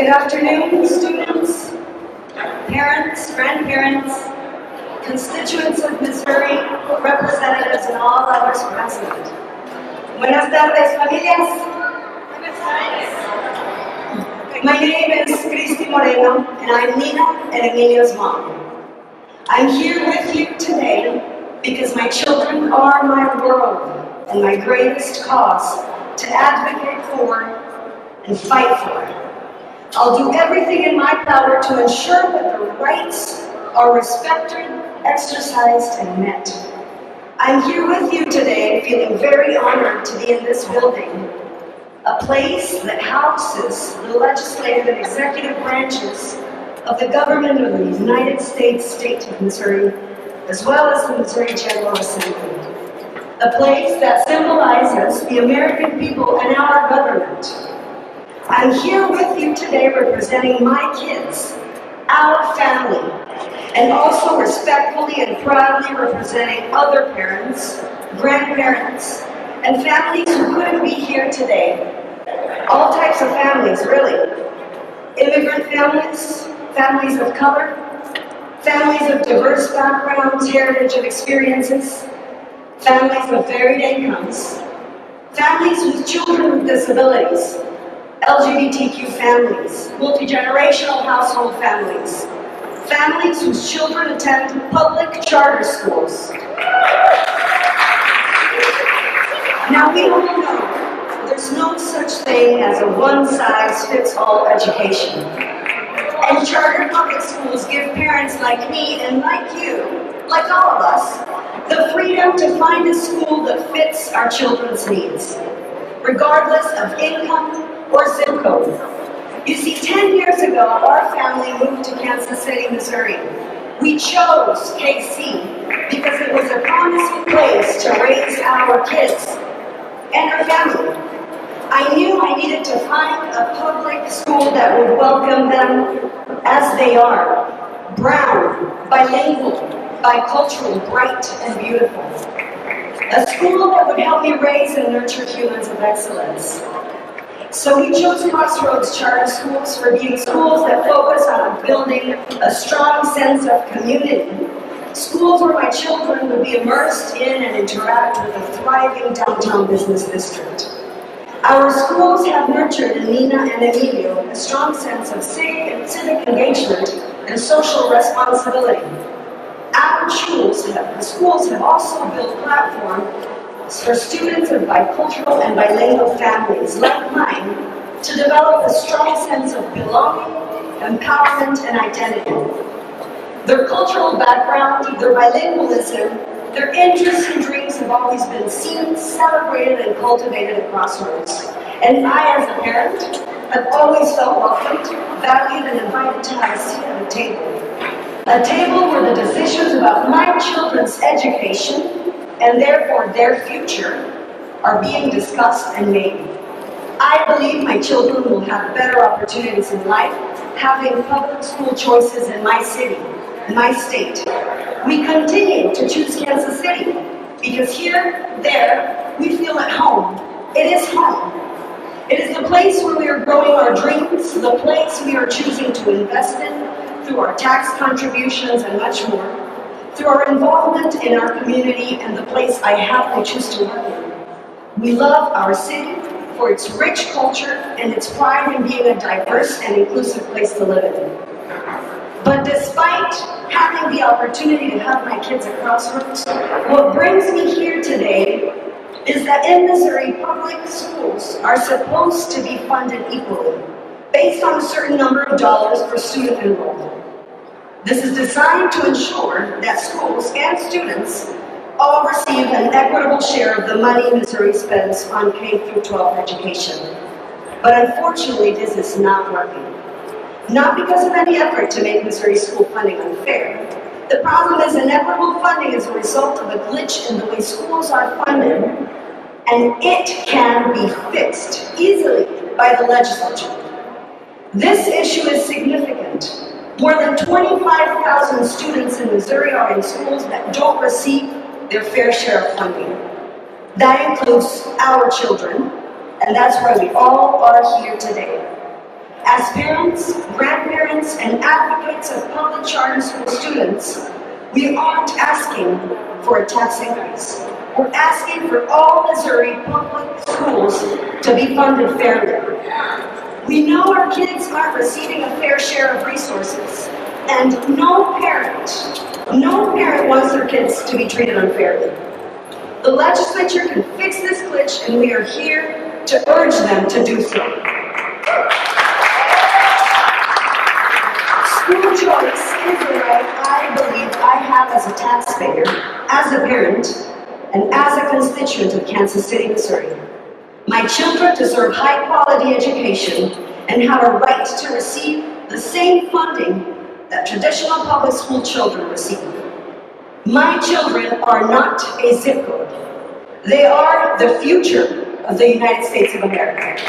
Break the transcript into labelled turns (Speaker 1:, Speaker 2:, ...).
Speaker 1: Good afternoon, students, parents, grandparents, constituents of Missouri, representatives, and all others present. Buenas tardes, familias. My name is Christy Moreno, and I'm Nina and Emilio's mom. I'm here with you today because my children are my world and my greatest cause to advocate for and fight for. I'll do everything in my power to ensure that their rights are respected, exercised, and met. I'm here with you today feeling very honored to be in this building, a place that houses the legislative and executive branches of the government of the United States state of Missouri, as well as the Missouri General Assembly. A place that symbolizes the American people and our government. I'm here with you today representing my kids, our family, and also respectfully and proudly representing other parents, grandparents, and families who couldn't be here today. All types of families, really. Immigrant families, families of color, families of diverse backgrounds, heritage, and experiences, families with varied incomes, families with children with disabilities, LGBTQ families, multi-generational household families, families whose children attend public charter schools. Now we all know there's no such thing as a one-size-fits-all education. And charter public schools give parents like me and like you, like all of us, the freedom to find a school that fits our children's needs, regardless of income or zip code. You see, 10 years ago, our family moved to Kansas City, Missouri. We chose KC because it was a promising place to raise our kids and our family. I knew I needed to find a public school that would welcome them as they are, brown, bilingual, bicultural, bright, and beautiful. A school that would help me raise and nurture humans of excellence. So we chose Crossroads Charter Schools for being schools that focus on building a strong sense of community. Schools where my children would be immersed in and interact with a thriving downtown business district. Our schools have nurtured in Nina and Emilio a strong sense of civic engagement and social responsibility. Our schools have also built platforms for students of bicultural and bilingual families like mine to develop a strong sense of belonging, empowerment, and identity. Their cultural background, their bilingualism, their interests and dreams have always been seen, celebrated, and cultivated at Crossroads. And I, as a parent, have always felt welcomed, valued, and invited to have a seat at the table. A table where the decisions about my children's education and therefore their future are being discussed and made. I believe my children will have better opportunities in life having public school choices in my city, my state. We continue to choose Kansas City because here, there, we feel at home. It is home. It is the place where we are growing our dreams, the place we are choosing to invest in through our tax contributions and much more, through our involvement in our community and the place I happily choose to work in. We love our city for its rich culture and its pride in being a diverse and inclusive place to live in. But despite having the opportunity to have my kids at Crossroads, what brings me here today is that in Missouri, public schools are supposed to be funded equally, based on a certain number of dollars per student enrolled. This is designed to ensure that schools and students all receive an equitable share of the money Missouri spends on K-12 education. But unfortunately, this is not working. Not because of any effort to make Missouri school funding unfair. The problem is inequitable funding is a result of a glitch in the way schools are funded, and it can be fixed easily by the legislature. This issue is significant. More than 25,000 students in Missouri are in schools that don't receive their fair share of funding. That includes our children, and that's why we all are here today. As parents, grandparents, and advocates of public charter school students, we aren't asking for a tax increase. We're asking for all Missouri public schools to be funded fairly. We know our kids aren't receiving a fair share of resources, and no parent wants their kids to be treated unfairly. The legislature can fix this glitch, and we are here to urge them to do so. School choice is the right I believe I have as a taxpayer, as a parent, and as a constituent of Kansas City, Missouri. My children deserve high-quality education and have a right to receive the same funding that traditional public school children receive. My children are not a zip code. They are the future of the United States of America.